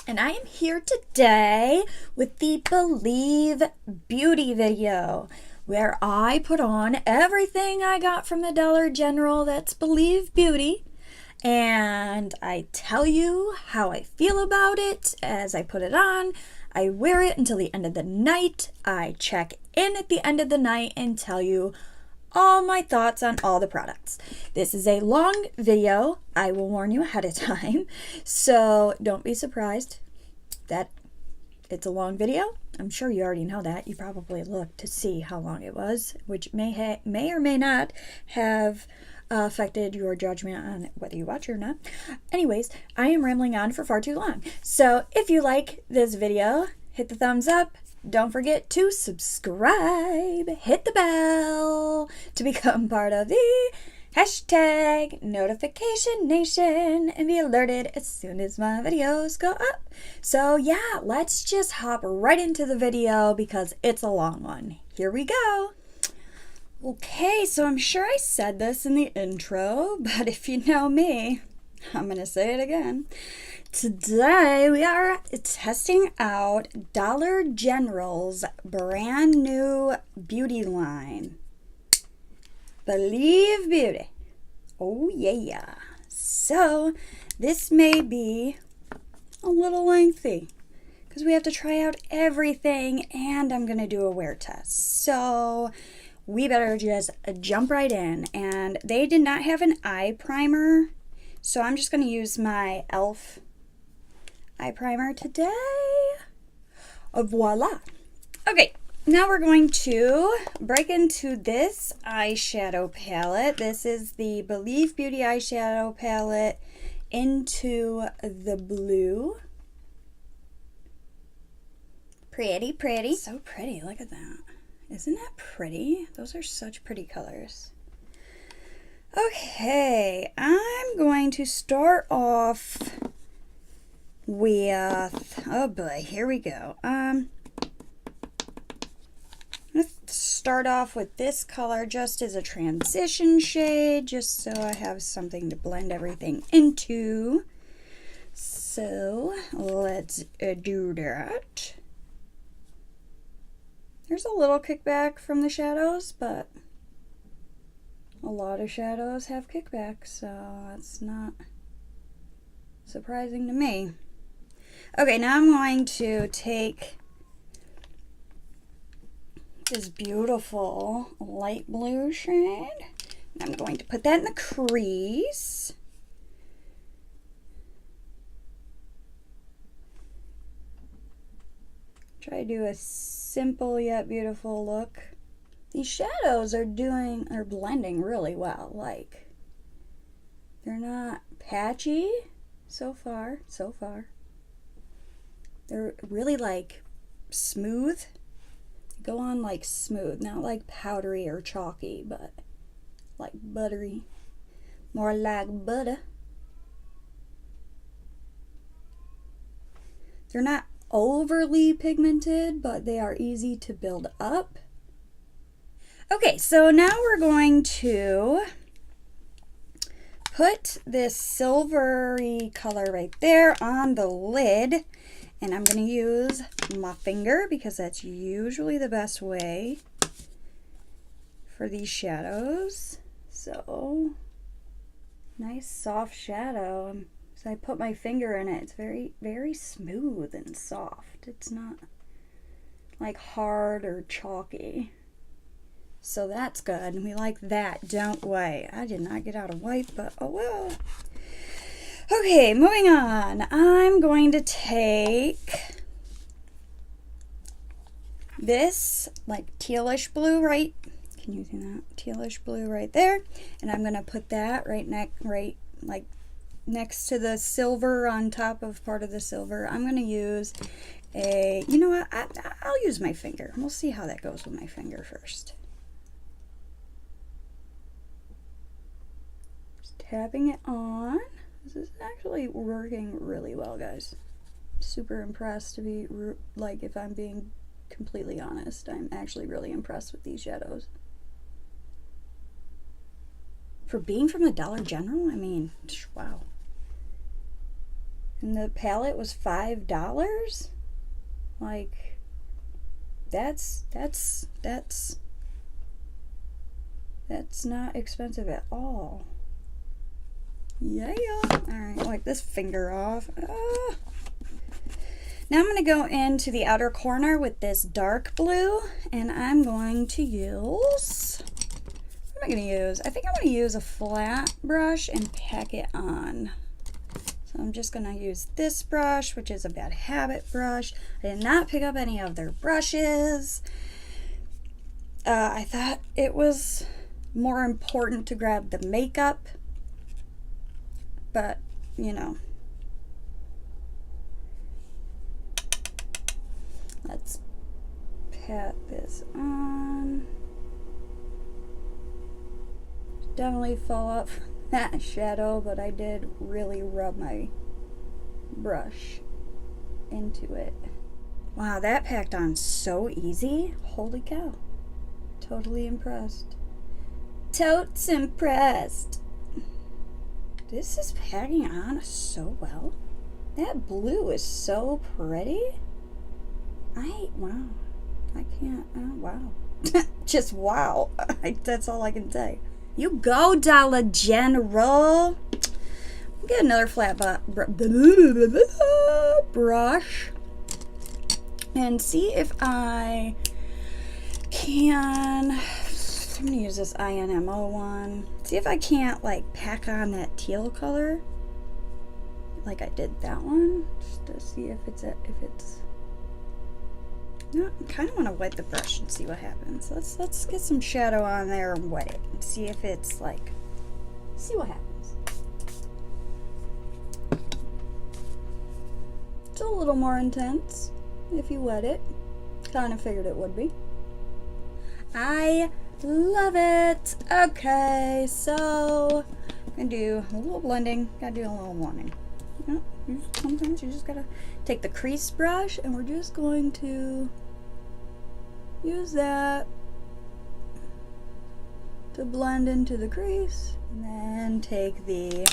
and I am here today with the Believe Beauty video, where I put on everything I got from the Dollar General that's Believe Beauty, and I tell you how I feel about it as I put it on. I wear it until the end of the night. I check in at the end of the night and tell you all my thoughts on all the products. This is a long video. I will warn you ahead of time, so don't be surprised that it's a long video. I'm sure you already know that. You probably looked to see how long it was, which may or may not have affected your judgment on whether you watch it or not. Anyways, I am rambling on for far too long. So if you like this video, hit the thumbs up. Don't forget to subscribe, hit the bell to become part of the hashtag notification nation and be alerted as soon as my videos go up. So yeah, let's just hop right into the video because it's a long one. Here we go. Okay, so I'm sure I said this in the intro, but if you know me, I'm gonna say it again. Today we are testing out Dollar General's brand new beauty line, Believe Beauty. Oh yeah. So this may be a little lengthy because we have to try out everything and I'm gonna do a wear test. So we better just jump right in. And they did not have an eye primer, so I'm just gonna use my E.L.F. eye primer today. Voila. Okay, now we're going to break into this eyeshadow palette. This is the Believe Beauty eyeshadow palette into the blue. Pretty, pretty. So pretty, look at that. Isn't that pretty? Those are such pretty colors. Okay, I'm going to start off with, oh boy, here we go. I'm going to start off with this color just as a transition shade, just so I have something to blend everything into. So let's do that. There's a little kickback from the shadows, but a lot of shadows have kickback, so that's not surprising to me. Okay, now I'm going to take this beautiful light blue shade, and I'm going to put that in the crease. Try to do a simple yet beautiful look. These shadows are blending really well. Like, they're not patchy so far. They're really like smooth. Go on like smooth, not like powdery or chalky, but like buttery. More like butter. They're not overly pigmented, but they are easy to build up. Okay, so now we're going to put this silvery color right there on the lid, and I'm going to use my finger because that's usually the best way for these shadows. So, nice soft shadow. So I put my finger in it. It's very, very smooth and soft. It's not like hard or chalky. So that's good. We like that, don't we? I did not get out a wipe, but oh well. Okay, moving on. I'm going to take this like tealish blue, right? Can you see that? Tealish blue right there. And I'm going to put that right next to the silver, on top of part of the silver. I'm going to use a, you know what, I'll use my finger. We'll see how that goes with my finger first. Just tapping it on. This is actually working really well, guys. Super impressed, to be, like, if I'm being completely honest. I'm actually really impressed with these shadows. For being from the Dollar General, I mean, wow. And the palette was $5. Like, that's not expensive at all. Yeah. Alright, wipe this finger off. Now I'm going to go into the outer corner with this dark blue, and I'm going to use, what am I going to use? I think I'm going to use a flat brush and pack it on. So I'm just going to use this brush, which is a bad habit brush. I did not pick up any of their brushes. I thought it was more important to grab the makeup, but you know, let's pat this on. Definitely fell off that shadow, but I did really rub my brush into it. Wow, that packed on so easy. Holy cow. Totally impressed. Totes impressed. This is packing on so well. That blue is so pretty. Wow. I can't, wow. Just wow. That's all I can say. You go, Dollar General. Get another flat brush and see if I can. I'm gonna use this INMO one. See if I can't like pack on that teal color like I did that one, just to see if it's no, I kind of want to wet the brush and see what happens. Let's get some shadow on there and wet it and see if it's like, see what happens. It's a little more intense if you wet it. Kind of figured it would be. I love it. Okay, so I'm gonna do a little blending. Gotta do a little blending. You know, sometimes you just gotta take the crease brush and we're just going to use that to blend into the crease, and then take the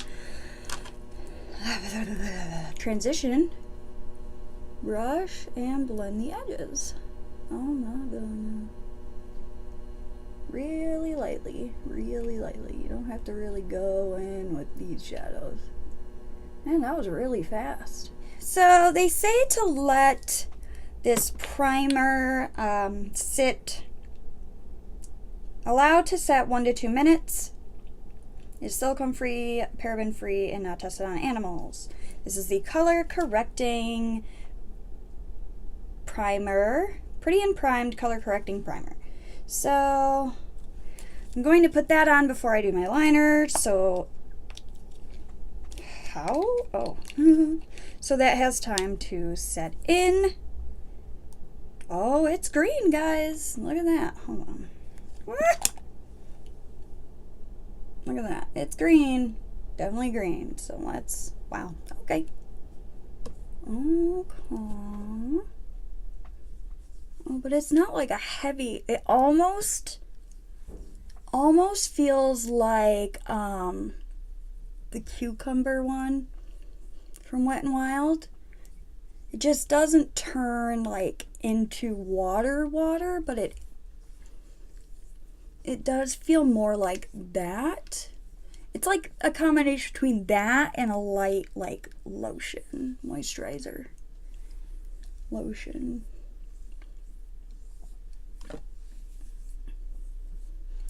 transition brush and blend the edges. Oh my goodness. Really lightly, really lightly. You don't have to really go in with these shadows. Man, that was really fast. So they say to let this primer sit, allow to set 1 to 2 minutes. It's silicone free, paraben free, and not tested on animals. This is the color correcting primer, pretty and primed color correcting primer. So I'm going to put that on before I do my liner. So how? Oh. So that has time to set in. Oh, it's green, guys. Look at that. Hold on. Look at that. It's green. Definitely green. So let's, wow. Okay. Okay. Oh, but it's not like a heavy, it almost feels like the cucumber one from Wet n Wild. It just doesn't turn like into water, but it does feel more like that. It's like a combination between that and a light like lotion, moisturizer lotion.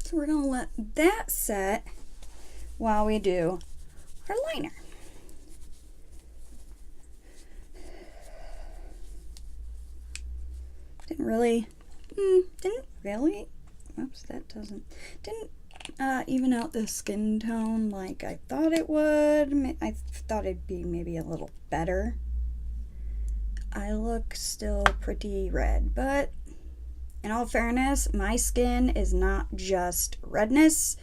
So we're gonna let that set while we do our liner. Didn't really, oops, that didn't even out the skin tone like I thought it would. I thought it'd be maybe a little better. I look still pretty red, but in all fairness, my skin is not just redness.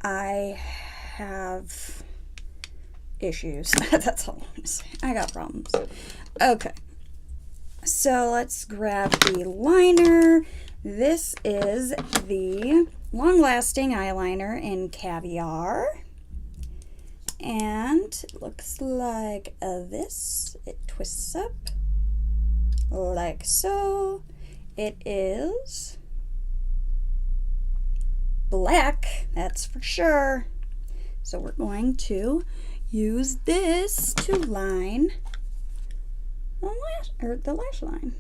I have issues. That's all I'm gonna say. I got problems. Okay. So let's grab the liner. This is the long-lasting eyeliner in Caviar. And it looks like this. It twists up like so. It is black, that's for sure. So we're going to use this to line the lash line.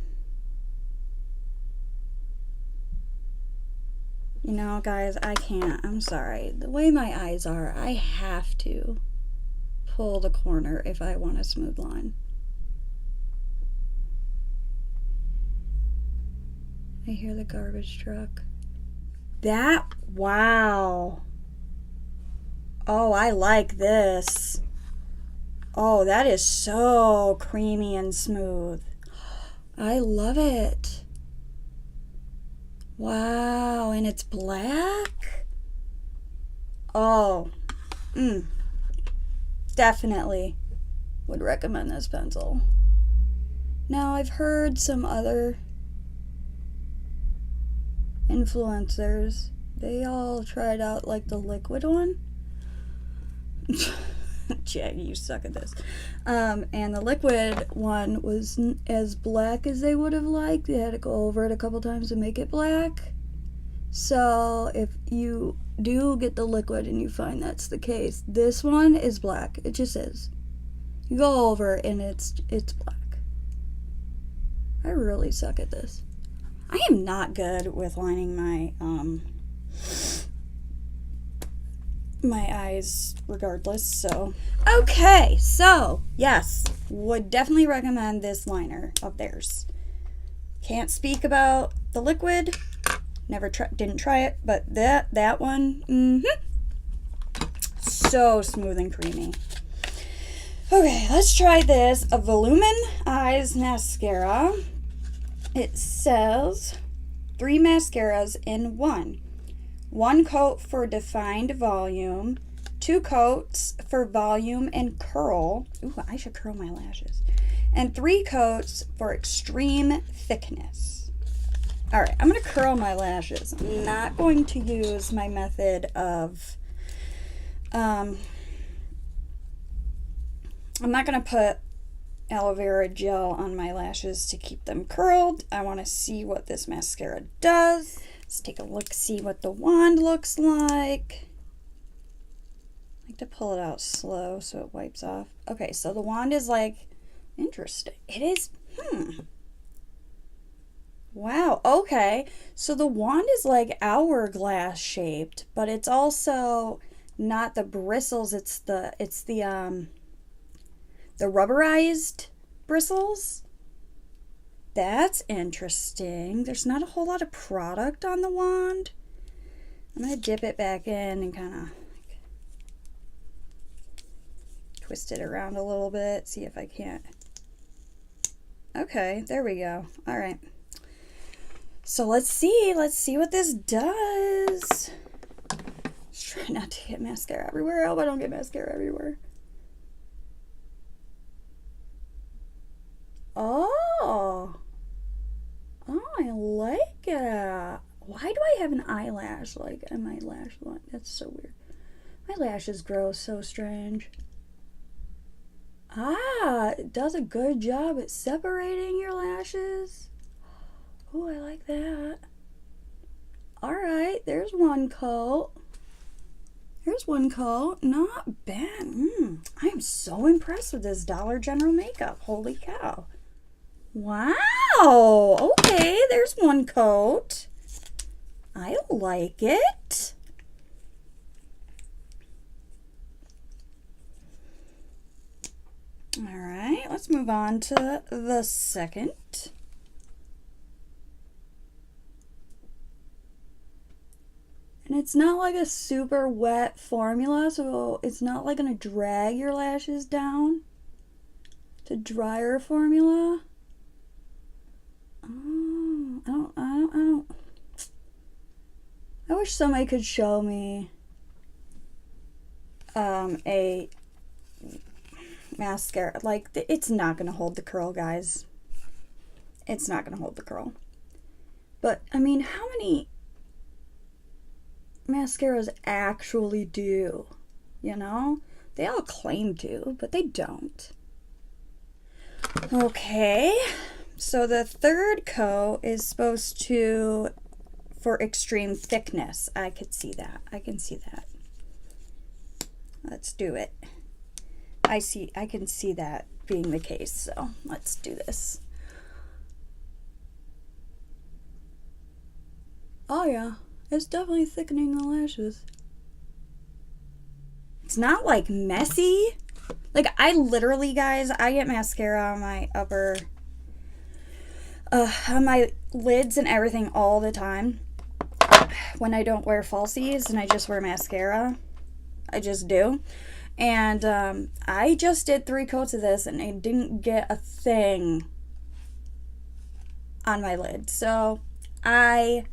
You know, guys, I can't. I'm sorry. The way my eyes are, I have to pull the corner if I want a smooth line. I hear the garbage truck. Wow. Oh, I like this. Oh, that is so creamy and smooth. I love it. Wow, and it's black? Oh, definitely would recommend this pencil. Now, I've heard some other influencers, they all tried out like the liquid one. Jag, you suck at this. And the liquid one wasn't as black as they would have liked. They had to go over it a couple times to make it black. So if you do get the liquid and you find that's the case, this one is black. It just is. You go over and it's black. I really suck at this. I am not good with lining my my eyes regardless, so okay, so yes, would definitely recommend this liner of theirs. Can't speak about the liquid, didn't try it, but that one, so smooth and creamy. Okay, let's try this, a Volumen Eyes Mascara. It says 3 mascaras in 1. 1 coat for defined volume, 2 coats for volume and curl. Ooh, I should curl my lashes. And 3 coats for extreme thickness. All right, I'm going to curl my lashes. I'm not going to use my method of, I'm not going to put aloe vera gel on my lashes to keep them curled. I want to see what this mascara does. Let's take a look, see what the wand looks like. I like to pull it out slow so it wipes off. Okay, so the wand is like, interesting. It is, wow, okay. So the wand is like hourglass shaped, but it's also not the bristles, it's the rubberized bristles. That's interesting. There's not a whole lot of product on the wand. I'm going to dip it back in and kind of twist it around a little bit. See if I can't. Okay, there we go. All right. So let's see what this does. Let's try not to get mascara everywhere. I hope I don't get mascara everywhere. Oh, I like it. Why do I have an eyelash like in my lash line? That's so weird. My lashes grow so strange. Ah, it does a good job at separating your lashes. Oh, I like that. All right, there's 1 coat. Here's 1 coat. Not bad. I am so impressed with this Dollar General makeup. Holy cow. Wow. Okay, there's 1 coat. I like it. All right, let's move on to the second. And it's not like a super wet formula, so it's not like gonna drag your lashes down. It's a drier formula. Oh, I don't. I wish somebody could show me a mascara. Like, it's not gonna hold the curl, guys. It's not gonna hold the curl. But I mean, how many mascaras actually do? You know, They all claim to, but they don't. Okay, so the third coat is supposed to, for extreme thickness. I could see that. I can see that. Let's do it. I can see that being the case, so let's do this. Oh yeah, it's definitely thickening the lashes. It's not like messy. Like I literally, guys, I get mascara on my on my lids and everything all the time when I don't wear falsies and I just wear mascara. I just do. And I just did 3 coats of this and I didn't get a thing on my lid. So I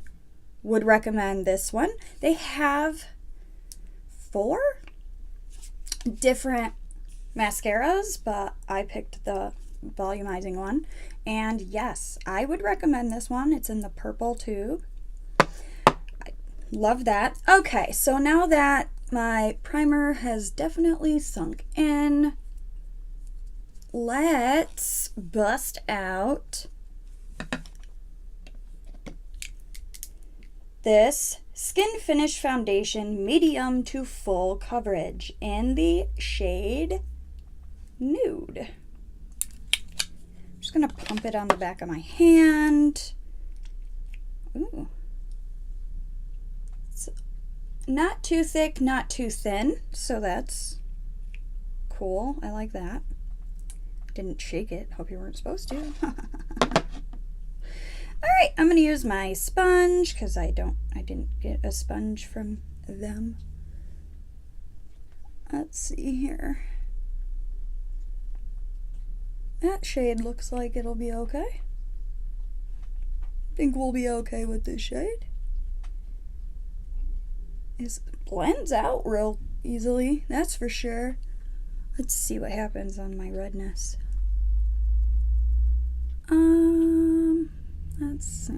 would recommend this one. They have 4 different mascaras, but I picked the volumizing one. And yes, I would recommend this one. It's in the purple tube. I love that. Okay, so now that my primer has definitely sunk in, let's bust out this Skin Finish Foundation medium to full coverage in the shade Nude. I'm just going to pump it on the back of my hand. Ooh. It's not too thick, not too thin, so that's cool. I like that. Didn't shake it. Hope you weren't supposed to. Alright, I'm going to use my sponge because I didn't get a sponge from them. Let's see here. That shade looks like it'll be okay. I think we'll be okay with this shade. It blends out real easily, that's for sure. Let's see what happens on my redness. Let's see.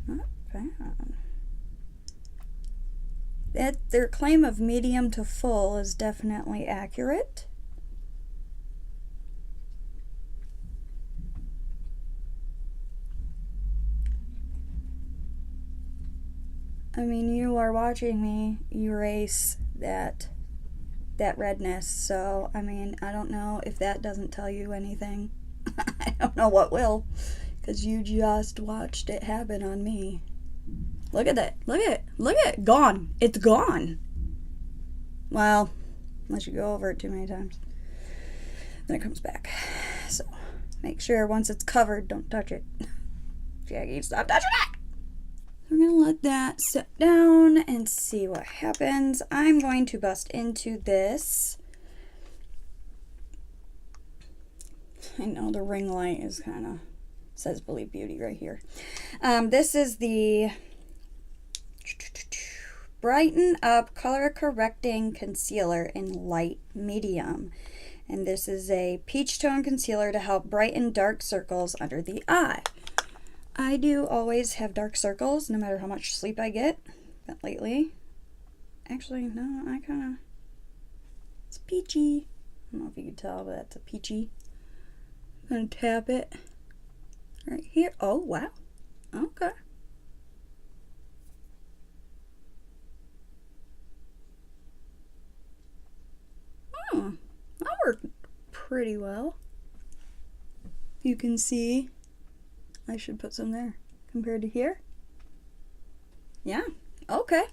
Not bad. Their claim of medium to full is definitely accurate. I mean, you are watching me erase that redness, so I mean, I don't know if that doesn't tell you anything. I don't know what will, because you just watched it happen on me. Look at that. Look at it. Look at it. Gone. It's gone. Well, unless you go over it too many times. Then it comes back. So, make sure once it's covered, don't touch it. Jackie, stop touching it! We're going to let that sit down and see what happens. I'm going to bust into this. I know the ring light is kind of says Believe Beauty right here. This is the Brighten Up Color Correcting Concealer in Light Medium. And this is a peach tone concealer to help brighten dark circles under the eye. I do always have dark circles no matter how much sleep I get, but lately, actually, no, it's peachy. I don't know if you can tell, but that's a peachy. I'm going to tap it right here. Oh, wow. Okay. That worked pretty well. You can see I should put some there compared to here. Yeah, okay.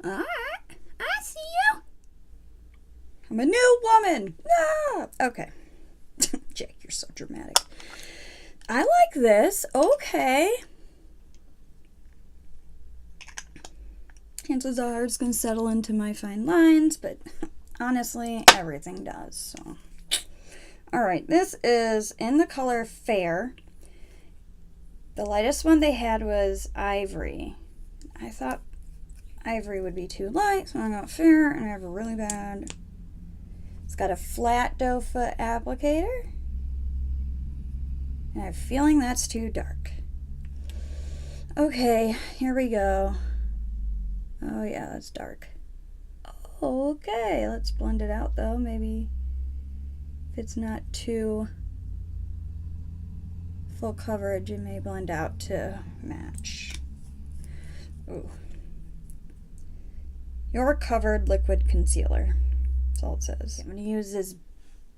Alright, I see you. I'm a new woman. Ah, okay. Jake, you're so dramatic. I like this. Okay. Chances are it's going to settle into my fine lines, but honestly, everything does, so. Alright, this is in the color Fair. The lightest one they had was Ivory. I thought Ivory would be too light, so I got Fair, and I have a really bad. It's got a flat doe foot applicator. And I have a feeling that's too dark. Okay, here we go. Oh yeah, that's dark. Okay, let's blend it out though. Maybe if it's not too full coverage, it may blend out to match. Ooh. Your covered liquid concealer. That's all it says. I'm going to use this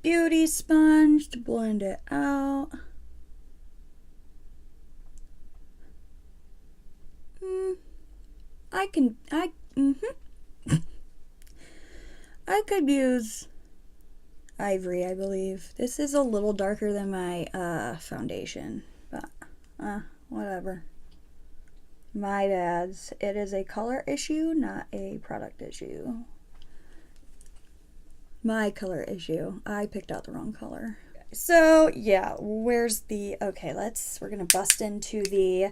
beauty sponge to blend it out. I could use ivory, I believe. This is a little darker than my foundation, but whatever. My bads. It is a color issue, not a product issue. My color issue. I picked out the wrong color. So yeah, where's the, okay, we're gonna bust into the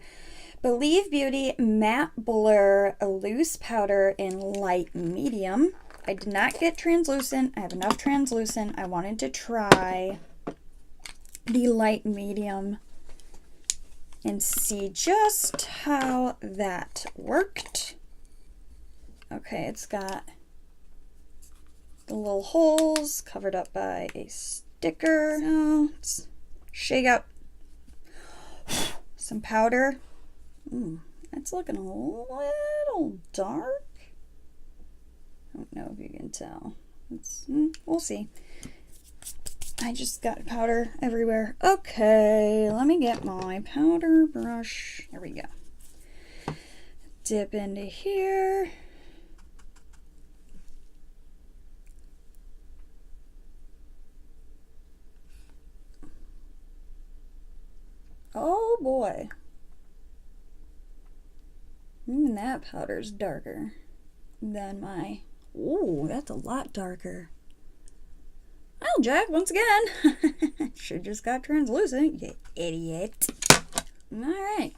Believe Beauty Matte Blur Loose Powder in Light Medium. I did not get translucent. I have enough translucent. I wanted to try the light medium and see just how that worked. Okay, it's got the little holes covered up by a sticker. So let's shake out some powder. That's looking a little dark. I don't know if you can tell. We'll see. I just got powder everywhere. Okay, let me get my powder brush. There we go. Dip into here. Oh boy. Even that powder's darker than my... Ooh, that's a lot darker. Well, Jack, once again, should just got translucent, you idiot. Alright.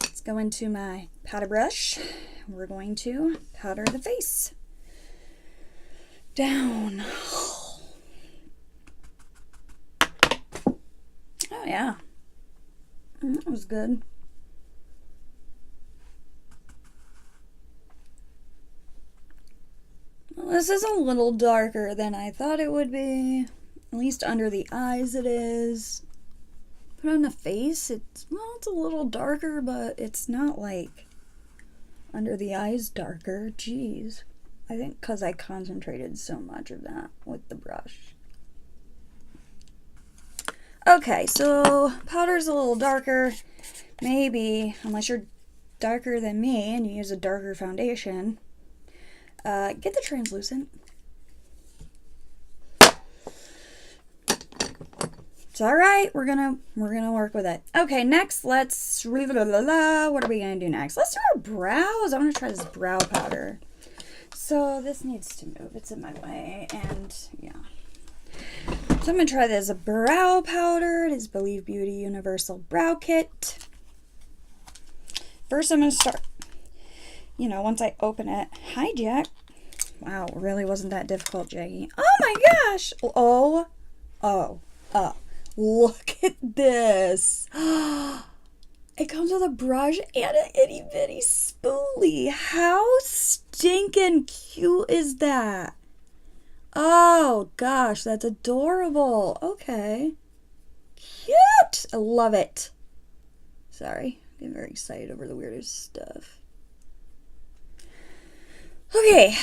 Let's go into my powder brush. We're going to powder the face. Down. Oh, yeah. That was good. Well, this is a little darker than I thought it would be. At least under the eyes it is. But on the face, it's a little darker, but it's not like under the eyes darker. Jeez. I think because I concentrated so much of that with the brush. Okay, so powder's a little darker. Maybe, unless you're darker than me and you use a darker foundation, get the translucent. It's all right. We're gonna work with it. Okay, next what are we gonna do next? Let's do our brows. I want to try this brow powder. So this needs to move. It's in my way, and yeah. So I'm going to try this brow powder. It is Believe Beauty Universal Brow Kit. First I'm going to start, once I open it. Hi, Jack. Wow, it really wasn't that difficult, Jackie. Oh my gosh. Look at this. It comes with a brush and an itty bitty spoolie. How stinking cute is that? Oh gosh, that's adorable. Okay. Cute! I love it. Sorry, I'm getting very excited over the weirdest stuff. Okay,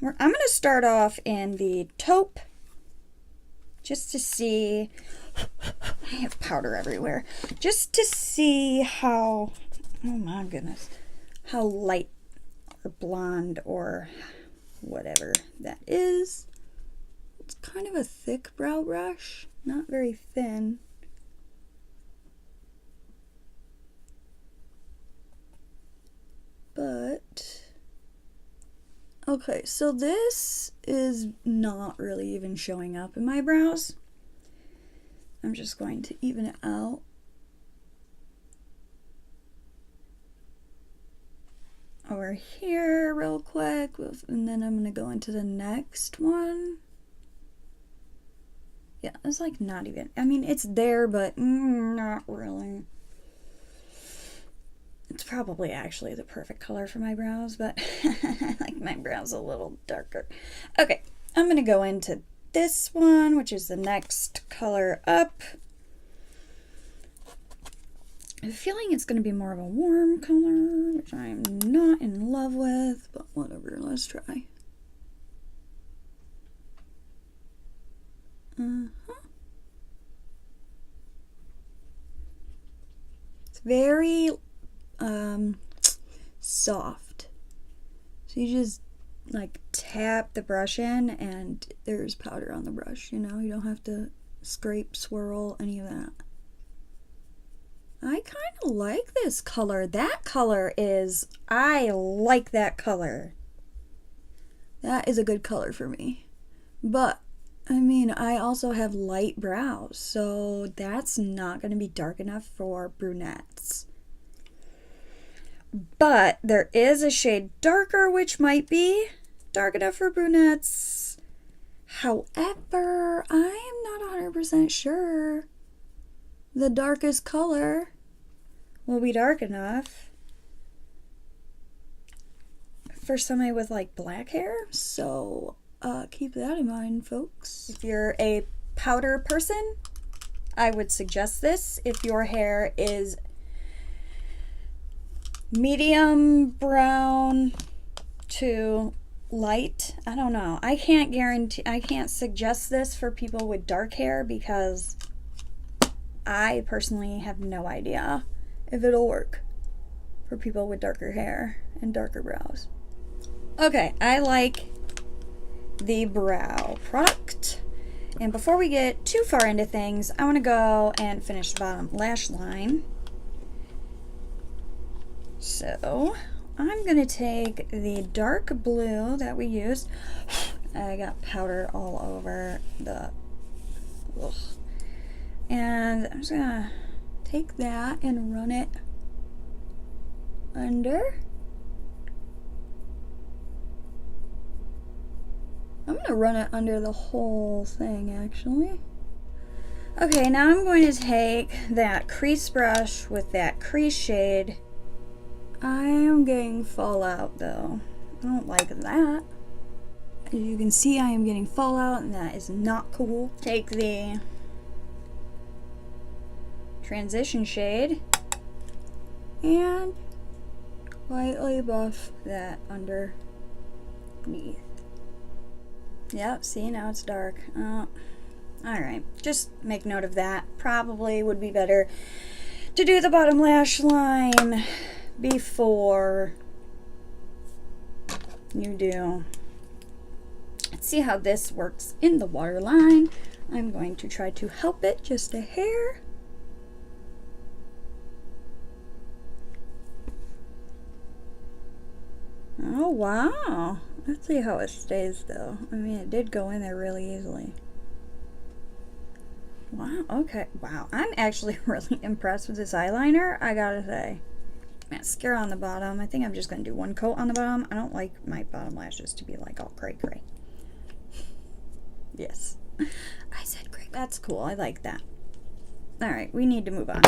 I'm going to start off in the taupe just to see. I have powder everywhere. Just to see how, oh my goodness, how light or blonde or whatever that is. It's kind of a thick brow brush, not very thin. But, okay, so this is not really even showing up in my brows. I'm just going to even it out. Over here real quick, and then I'm going to go into the next one. Yeah, it's like not even, I mean, it's there, but not really. It's probably actually the perfect color for my brows, but I like my brows a little darker. Okay, I'm going to go into this one, which is the next color up. I have a feeling it's going to be more of a warm color, which I'm not in love with, but whatever, let's try. It's very soft. So you just like tap the brush in and there's powder on the brush, you know? You don't have to scrape, swirl, any of that. I kind of like this color. That color is, I like that color. That is a good color for me. But, I mean, I also have light brows, so that's not going to be dark enough for brunettes. But there is a shade darker, which might be dark enough for brunettes. However, I am not 100% sure the darkest color will be dark enough for somebody with like black hair. So keep that in mind, folks. If you're a powder person, I would suggest this. If your hair is medium brown to light, I don't know. I can't suggest this for people with dark hair because I personally have no idea if it'll work for people with darker hair and darker brows. Okay, I like the brow product. And before we get too far into things, I want to go and finish the bottom lash line. So I'm going to take the dark blue that we used. I got powder all over the... Ugh. And I'm just going to take that and run it under. I'm going to run it under the whole thing, actually. Okay, now I'm going to take that crease brush with that crease shade. I am getting fallout, though. I don't like that. As you can see, I am getting fallout, and that is not cool. Take the transition shade and lightly buff that underneath. Yep, see, now it's dark. Alright, just make note of that. Probably would be better to do the bottom lash line before you do. Let's see how this works in the waterline. I'm going to try to help it just a hair. Oh, wow. Let's see how it stays, though. I mean, it did go in there really easily. Wow, okay. Wow, I'm actually really impressed with this eyeliner, I gotta say. Mascara on the bottom. I think I'm just gonna do one coat on the bottom. I don't like my bottom lashes to be like all gray. Yes. I said gray. That's cool. I like that. Alright, we need to move on.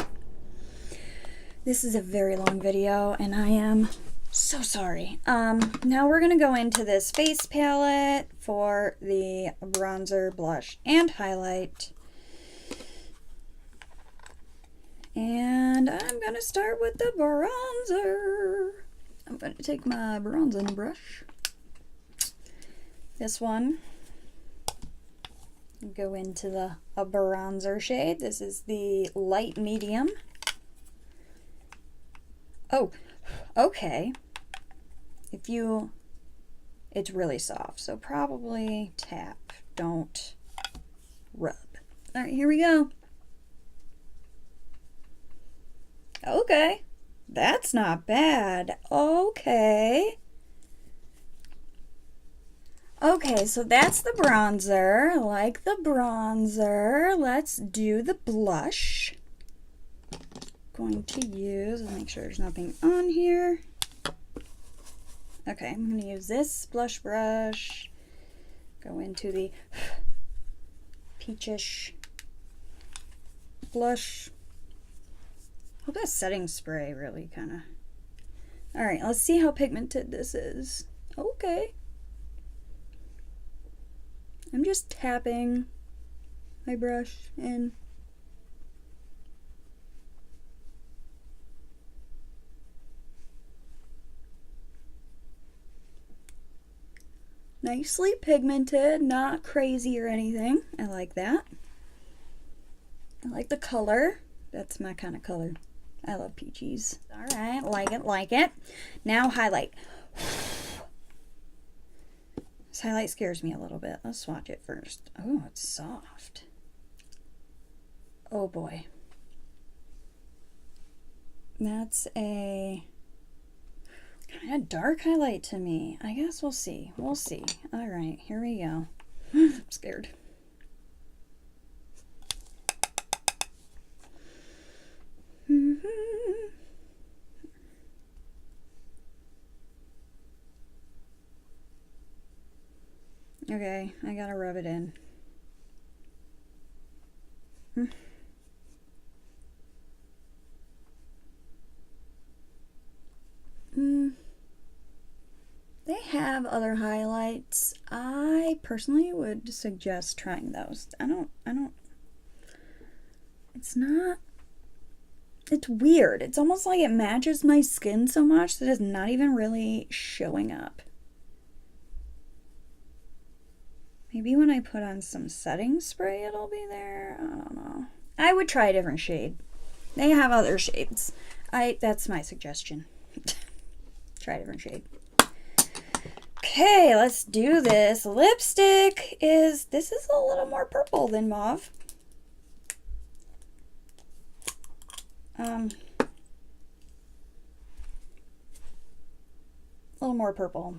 This is a very long video, and I am so sorry. Now we're gonna go into this face palette for the bronzer, blush, and highlight. And I'm gonna start with the bronzer. I'm gonna take my bronzing brush. This one. Go into the bronzer shade. This is the light medium. Oh, okay. It's really soft, so probably tap, don't rub. All right, here we go. Okay, that's not bad. Okay. Okay, so that's the bronzer. I like the bronzer. Let's do the blush. Going to use, make sure there's nothing on here. Okay, I'm going to use this blush brush. Go into the peachish blush. I hope that setting spray really kind of All right, let's see how pigmented this is. Okay. I'm just tapping my brush in. Nicely pigmented, not crazy or anything. I like that. I like the color. That's my kind of color. I love peaches. All right, like it, like it. Now highlight. This highlight scares me a little bit. Let's swatch it first. Oh, it's soft. Oh boy. That's a kind of dark highlight to me. I guess we'll see. We'll see. All right, here we go. I'm scared. Okay, I gotta rub it in. They have other highlights. I personally would suggest trying those. It's weird. It's almost like it matches my skin so much that it's not even really showing up. Maybe when I put on some setting spray, it'll be there. I don't know. I would try a different shade. They have other shades. That's my suggestion. Try a different shade. Okay, let's do this. Lipstick this is a little more purple than mauve. A little more purple.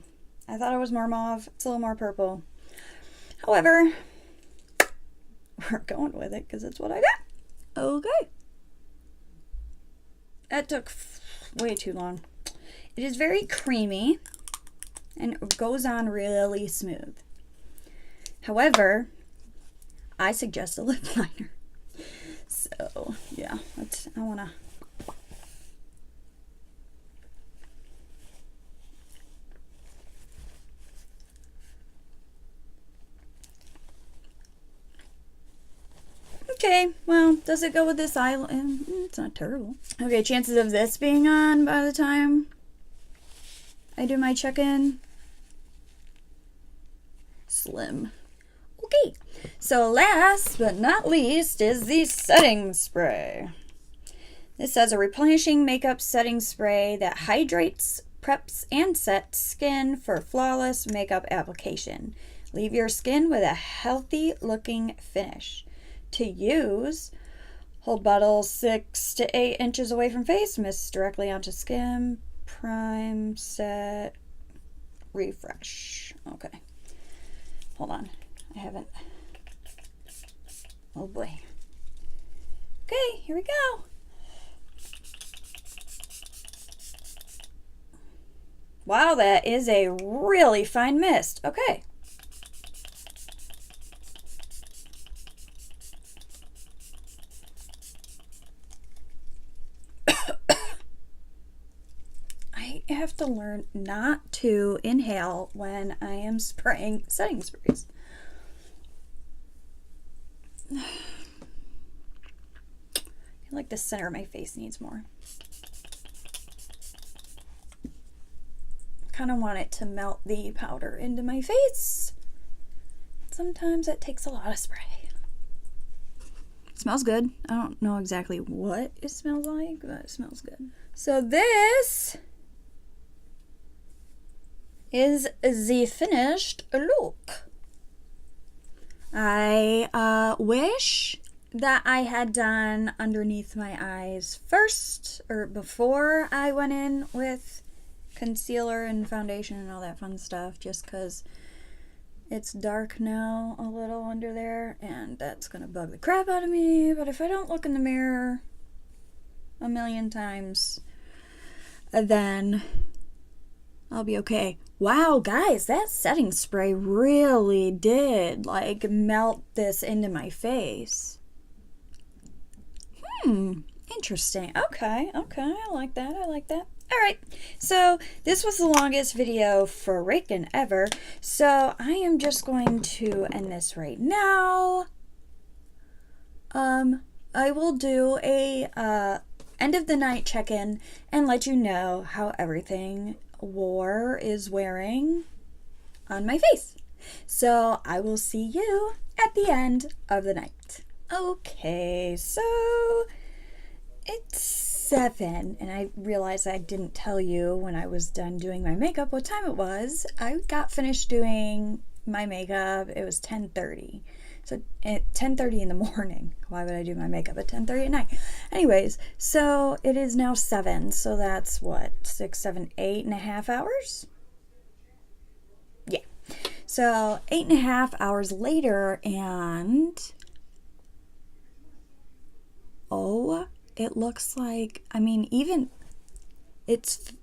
I thought it was more mauve. It's a little more purple. However, we're going with it because it's what I got. Okay. That took way too long. It is very creamy and it goes on really smooth. However, I suggest a lip liner. So, yeah, I want to... Okay, well, does it go with this eyeliner? It's not terrible. Okay, chances of this being on by the time I do my check-in? Slim. Okay, so last but not least is the setting spray. This says a replenishing makeup setting spray that hydrates, preps, and sets skin for flawless makeup application. Leave your skin with a healthy looking finish. To use, hold bottle 6 to 8 inches away from face, mist directly onto skin, prime, set, refresh. Okay, hold on, I haven't, oh boy. Okay, here we go. Wow, that is a really fine mist. Okay. I have to learn not to inhale when I am spraying setting sprays. I feel like the center of my face needs more. Kind of want it to melt the powder into my face. Sometimes it takes a lot of spray. It smells good. I don't know exactly what it smells like, but it smells good. So this is the finished look. I wish that I had done underneath my eyes first or before I went in with concealer and foundation and all that fun stuff, just because it's dark now a little under there and that's gonna bug the crap out of me. But if I don't look in the mirror a million times, then I'll be okay. Wow, guys, that setting spray really did like melt this into my face. Interesting. Okay, I like that. Alright, so this was the longest video for freaking ever, so I am just going to end this right now. I will do a end of the night check-in and let you know how everything is wearing on my face. So I will see you at the end of the night. Okay, so it's 7, and I realized I didn't tell you when I was done doing my makeup what time it was. I got finished doing my makeup. It was 10:30. So at 10:30 in the morning. Why would I do my makeup at 10:30 at night? Anyways, so it is now 7. So that's what, 6, 7, 8.5 hours? Yeah. So 8.5 hours later, and oh, it looks like, I mean, even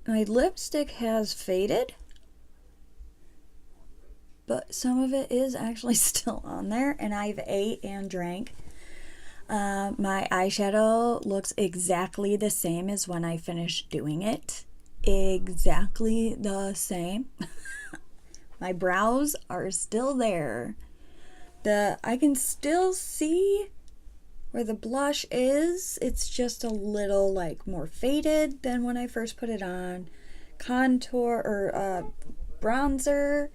my lipstick has faded, but some of it is actually still on there, and I've ate and drank. My eyeshadow looks exactly the same as when I finished doing it. Exactly the same. My brows are still there. I can still see where the blush is. It's just a little like more faded than when I first put it on. Contour or bronzer,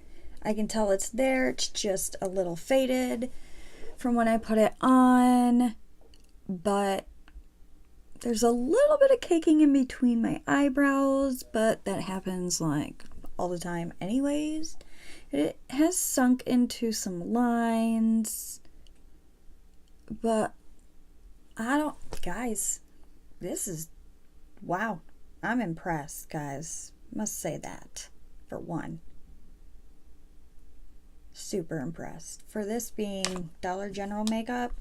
I can tell it's there. It's just a little faded from when I put it on, but there's a little bit of caking in between my eyebrows, but that happens like all the time anyways. It has sunk into some lines, but guys, this is, wow, I'm impressed, guys. Must say that, for one. Super impressed. For this being Dollar General makeup,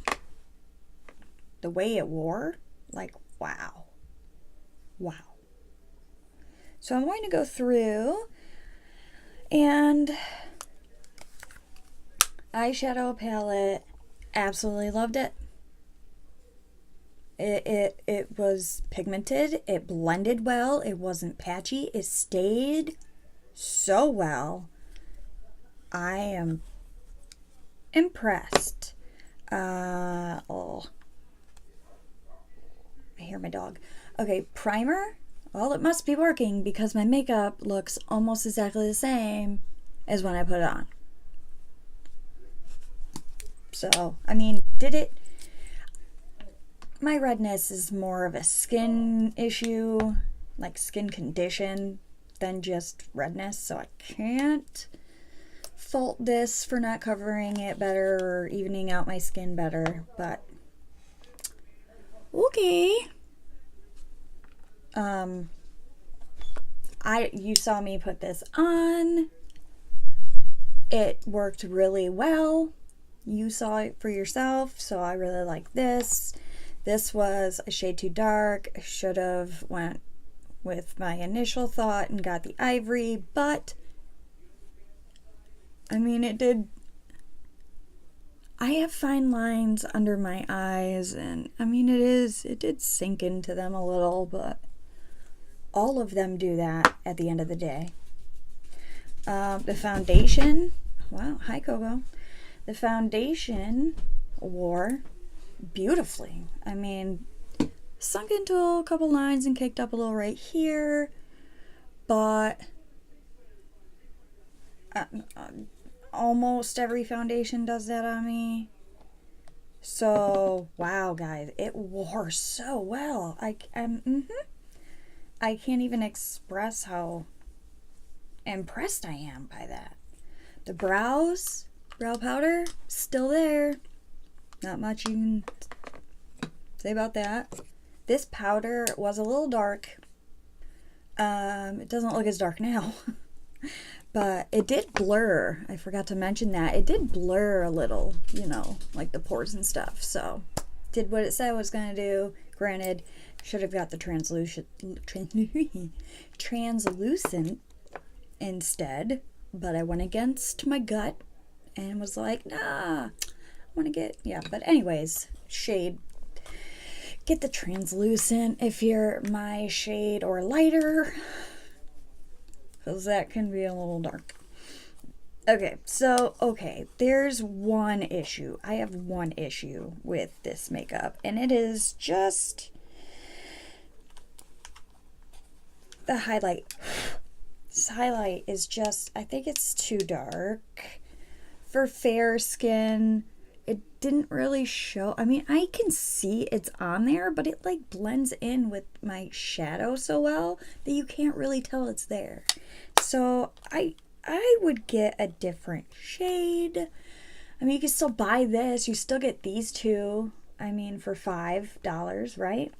the way it wore, like, wow. Wow. So I'm going to go through and eyeshadow palette, absolutely loved it. It was pigmented, it blended well, it wasn't patchy, it stayed so well. I am impressed. Oh, I hear my dog. Okay, primer. Well, it must be working because my makeup looks almost exactly the same as when I put it on. So, I mean, my redness is more of a skin issue, like skin condition, than just redness, so I can't fault this for not covering it better or evening out my skin better, but okay. You saw me put this on. It worked really well. You saw it for yourself, so I really like this. This was a shade too dark. I should have went with my initial thought and got the ivory, but I mean, it did. I have fine lines under my eyes, and I mean, it did sink into them a little, but all of them do that at the end of the day. The foundation, wow, hi Coco. The foundation wore beautifully. I mean, sunk into a couple lines and caked up a little right here, but almost every foundation does that on me. So, wow, guys, it wore so well. I can't even express how impressed I am by that. The brow powder, still there. Not much you can say about that. This powder was a little dark. It doesn't look as dark now. But it did blur. I forgot to mention that. It did blur a little, you know, like the pores and stuff. So, did what it said it was going to do. Granted, should have got the translucent instead. But I went against my gut and was like, nah, I want to get, yeah. But anyways, shade get the translucent if you're my shade or lighter, because that can be a little dark. Okay, so, there's one issue. I have one issue with this makeup, and it is just the highlight. This highlight is just, I think it's too dark. For fair skin, it didn't really show. I mean, I can see it's on there, but it like blends in with my shadow so well that you can't really tell it's there. So I would get a different shade. I mean, you can still buy this. You still get these two, I mean, for $5, right?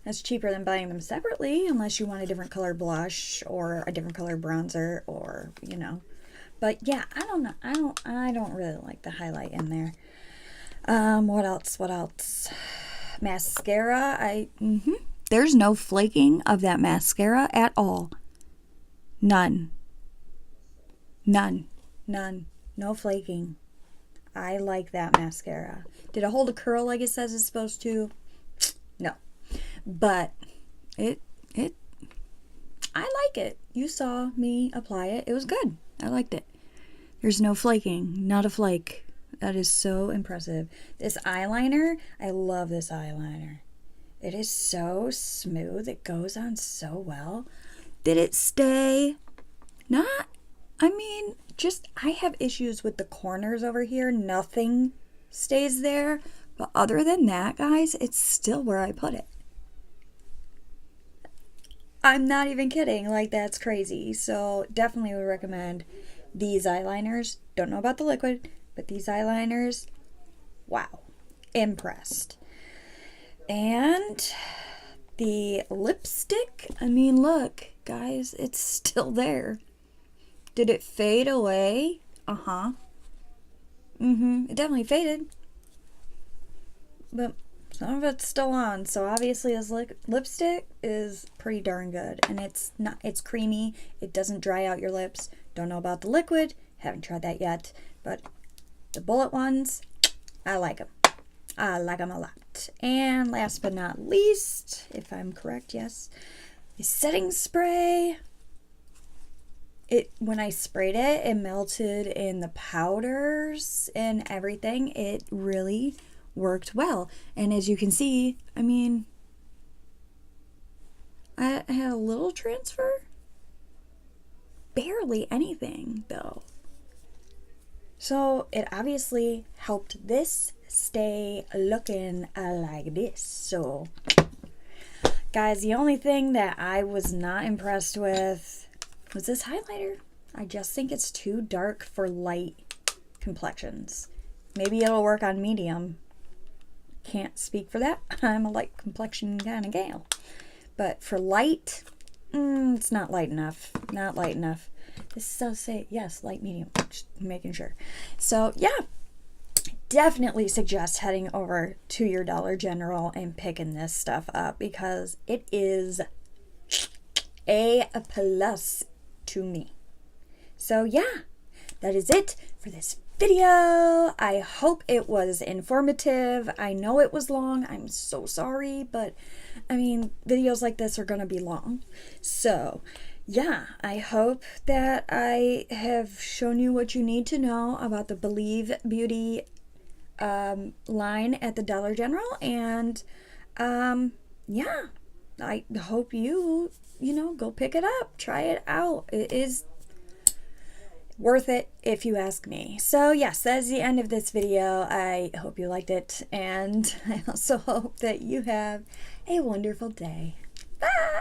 That's cheaper than buying them separately, unless you want a different color blush or a different color bronzer, or, you know. But yeah, I don't know. I don't really like the highlight in there. What else? Mascara. There's no flaking of that mascara at all. None. No flaking. I like that mascara. Did it hold a curl like it says it's supposed to? No. But I like it. You saw me apply it. It was good. I liked it. There's no flaking. Not a flake. That is so impressive. This eyeliner, I love this eyeliner. It is so smooth. It goes on so well. Did it stay? I have issues with the corners over here. Nothing stays there. But other than that, guys, it's still where I put it. I'm not even kidding. Like, that's crazy. So definitely would recommend these eyeliners. Don't know about the liquid, but these eyeliners, wow. Impressed. And the lipstick, I mean, look, guys, it's still there. Did it fade away? It definitely faded. But some of it's still on, so obviously this lipstick is pretty darn good. And it's creamy. It doesn't dry out your lips. Don't know about the liquid. Haven't tried that yet. But the bullet ones, I like them. I like them a lot. And last but not least, if I'm correct, yes, the setting spray. When I sprayed it, it melted in the powders and everything. It really worked well. And as you can see, I mean, I had a little transfer. Barely anything, though. So it obviously helped this stay looking like this. So, guys, the only thing that I was not impressed with was this highlighter. I just think it's too dark for light complexions. Maybe it'll work on medium. Can't speak for that. I'm a light complexion kind of gal. But for light, it's not light enough. Not light enough. This does say, yes, light medium. Just making sure. So, yeah. Definitely suggest heading over to your Dollar General and picking this stuff up, because it is a plus to me. So yeah, that is it for this video. I hope it was informative. I know it was long. I'm so sorry, but I mean, videos like this are going to be long. So yeah, I hope that I have shown you what you need to know about the Believe Beauty line at the Dollar General. And yeah, I hope you go pick it up, try it out. It is worth it if you ask me. So yes, that is the end of this video. I hope you liked it, and I also hope that you have a wonderful day. Bye.